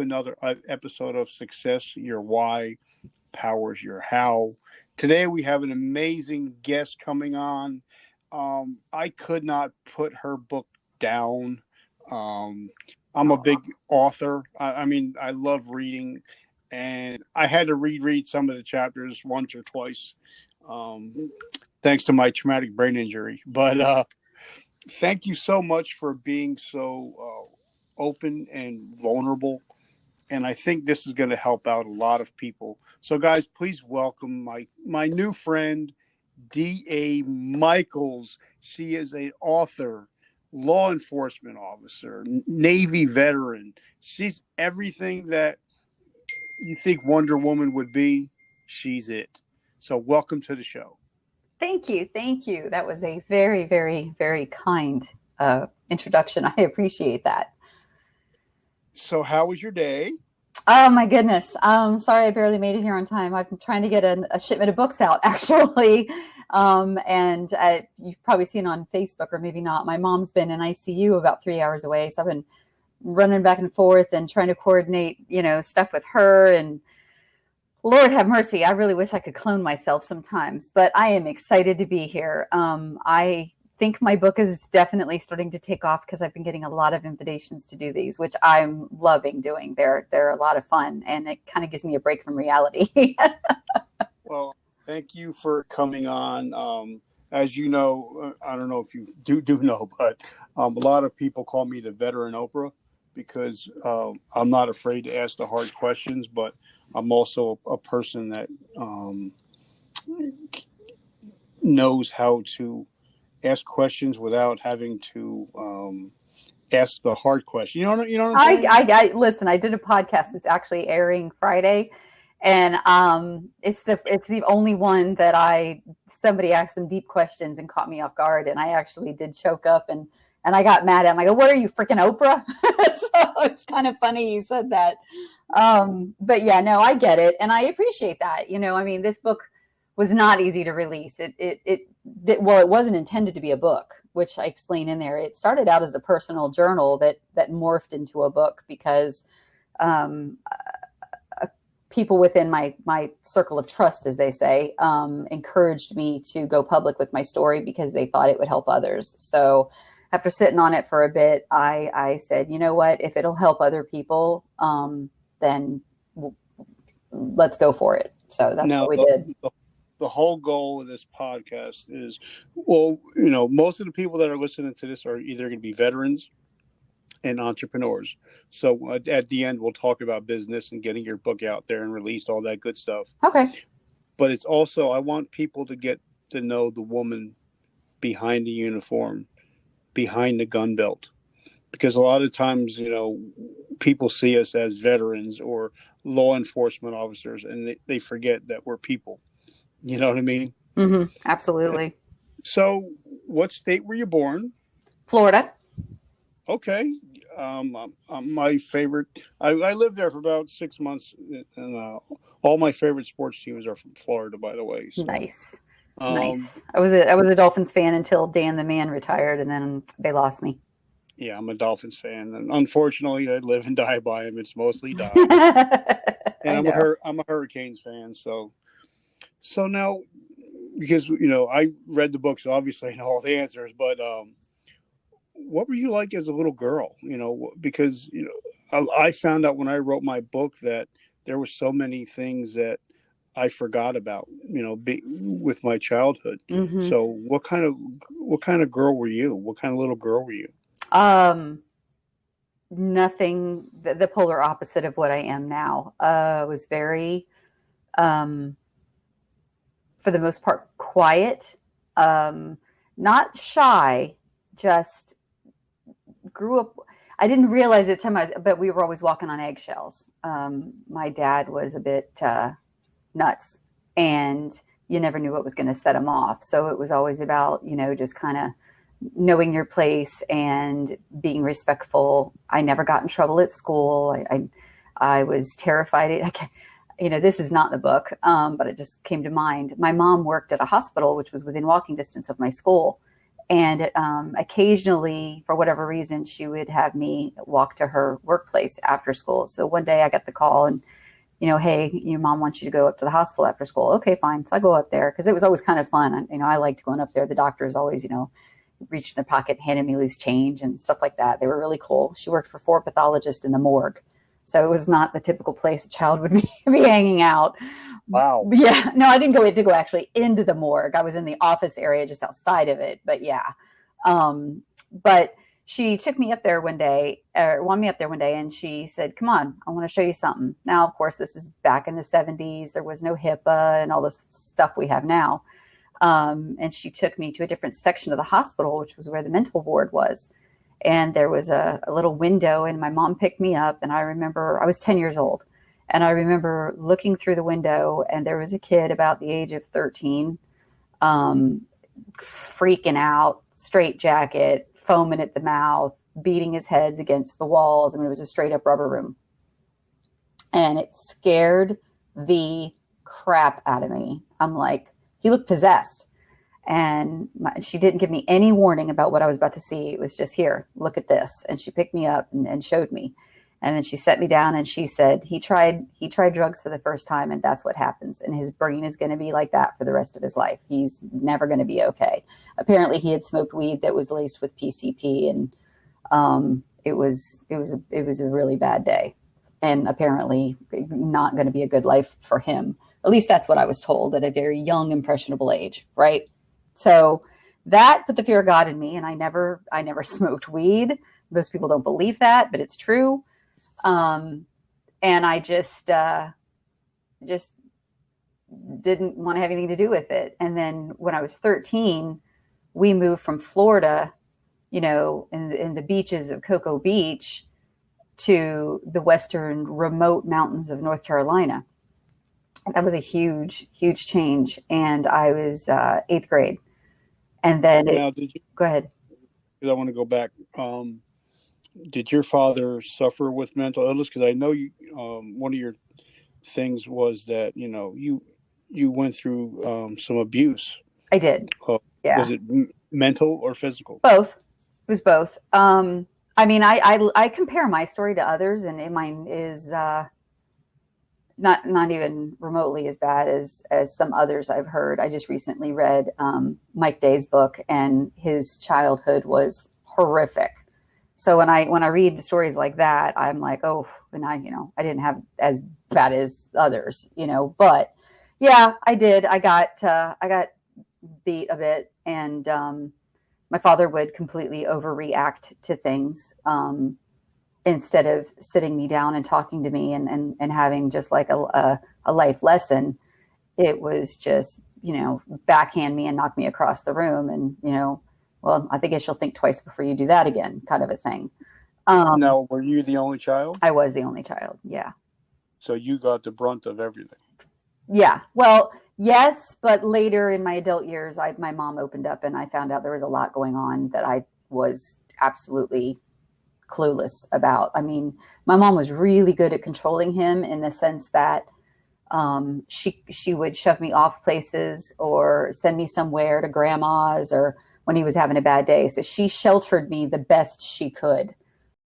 Another episode of Success Your Why Powers Your How. Today we have an amazing guest coming on. I could not put her book down. Um, I'm a big author. I mean, I love reading, and I had to reread some of the chapters once or twice, um, thanks to my traumatic brain injury. But thank you so much for being so open and vulnerable, and I think this is going to help out a lot of people. So, guys, please welcome my new friend, D.A. Michaels. She is an author, law enforcement officer, Navy veteran. She's everything that you think Wonder Woman would be. She's it. So, welcome to the show. Thank you. Thank you. That was a very, very, very kind introduction. I appreciate that. So, how was your day? Oh, my goodness. Sorry I barely made it here on time. I'm trying to get a shipment of books out, actually. And you've probably seen on Facebook, or maybe not, my mom's been in ICU about 3 hours away. So I've been running back and forth and trying to coordinate, stuff with her. And Lord have mercy, I really wish I could clone myself sometimes. But I am excited to be here. I think my book is definitely starting to take off because I've been getting a lot of invitations to do these, which I'm loving doing. They're a lot of fun, and it kind of gives me a break from reality. Well, thank you for coming on. As you know, I don't know if you do know, but a lot of people call me the veteran Oprah because I'm not afraid to ask the hard questions, but I'm also a person that knows how to ask questions without having to ask the hard question. You know what I'm saying? I listen. I did a podcast. It's actually airing Friday, and it's the only one that somebody asked some deep questions and caught me off guard, and I actually did choke up and I got mad at him. I go, "What are you, freaking Oprah?" So it's kind of funny you said that. But yeah, no, I get it, and I appreciate that. I mean, this book was not easy to release. It wasn't intended to be a book, which I explain in there. It started out as a personal journal that morphed into a book because people within my circle of trust, as they say, encouraged me to go public with my story because they thought it would help others. So after sitting on it for a bit, I said, you know what, if it'll help other people, then let's go for it. So that's what we did. The whole goal of this podcast is, most of the people that are listening to this are either going to be veterans and entrepreneurs. So at the end, we'll talk about business and getting your book out there and released, all that good stuff. Okay. But it's also, I want people to get to know the woman behind the uniform, behind the gun belt. Because a lot of times, people see us as veterans or law enforcement officers, and they forget that we're people. You know what I mean? Mm-hmm. Absolutely. So what state were you born? Florida. Okay. My favorite, I lived there for about 6 months, and all my favorite sports teams are from Florida, by the way. So, nice. Nice. I was a Dolphins fan until Dan the Man retired, and then they lost me. Yeah, I'm a Dolphins fan, and unfortunately, I live and die by them. It's mostly die. And I'm a Hurricanes fan, So now, because, I read the book, so obviously I know all the answers, but what were you like as a little girl? Because, I found out when I wrote my book that there were so many things that I forgot about, with my childhood. Mm-hmm. So what kind of girl were you? What kind of little girl were you? Nothing, the polar opposite of what I am now. I was very, for the most part, quiet, not shy, just grew up. I didn't realize at the time, but we were always walking on eggshells. My dad was a bit nuts, and you never knew what was going to set him off. So it was always about, just kind of knowing your place and being respectful. I never got in trouble at school. I was terrified. This is not the book, but it just came to mind. My mom worked at a hospital, which was within walking distance of my school. And occasionally, for whatever reason, she would have me walk to her workplace after school. So one day I got the call and, hey, your mom wants you to go up to the hospital after school. Okay, fine. So I go up there because it was always kind of fun. I liked going up there. The doctors always, reached in their pocket, handed me loose change and stuff like that. They were really cool. She worked for 4 pathologists in the morgue. So it was not the typical place a child would be hanging out. Wow. Yeah. No, I didn't go actually into the morgue. I was in the office area just outside of it. But yeah. But she took me up there one day, or wanted me up there one day, and she said, come on, I want to show you something. Now, of course, this is back in the 70s. There was no HIPAA and all this stuff we have now. And she took me to a different section of the hospital, which was where the mental ward was. And there was a little window, and my mom picked me up. And I remember I was 10 years old. And I remember looking through the window, and there was a kid about the age of 13, freaking out, straight jacket, foaming at the mouth, beating his heads against the walls. I mean, it was a straight up rubber room. And it scared the crap out of me. I'm like, he looked possessed. And she didn't give me any warning about what I was about to see. It was just, here, look at this. And she picked me up and showed me. And then she set me down and she said, he tried drugs for the first time, and that's what happens. And his brain is going to be like that for the rest of his life. He's never going to be okay. Apparently he had smoked weed that was laced with PCP, and it was a really bad day, and apparently not going to be a good life for him. At least that's what I was told at a very young, impressionable age. Right. So that put the fear of God in me. And I never smoked weed. Most people don't believe that, but it's true. And I just didn't want to have anything to do with it. And then when I was 13, we moved from Florida, in the beaches of Cocoa Beach to the western remote mountains of North Carolina. That was a huge, huge change. And I was 8th grade. And then go ahead. Because I want to go back. Did your father suffer with mental illness? Because I know you. One of your things was that you went through some abuse. I did. Yeah. Was it mental or physical? Both. It was both. I mean, I compare my story to others, and mine is not even remotely as bad as some others I've heard. I just recently read Mike Day's book, and his childhood was horrific. So when I read the stories like that, I'm like, oh, and I didn't have as bad as others, but yeah, I did. I got beat a bit, and my father would completely overreact to things. Instead of sitting me down and talking to me and having just like a life lesson, it was just, backhand me and knock me across the room. And, well, I guess you'll think twice before you do that again, kind of a thing. Now, were you the only child? I was the only child. Yeah. So you got the brunt of everything. Yeah. Well, yes. But later in my adult years, my mom opened up and I found out there was a lot going on that I was absolutely clueless about. I mean, my mom was really good at controlling him in the sense that she would shove me off places or send me somewhere to grandma's or when he was having a bad day. So she sheltered me the best she could.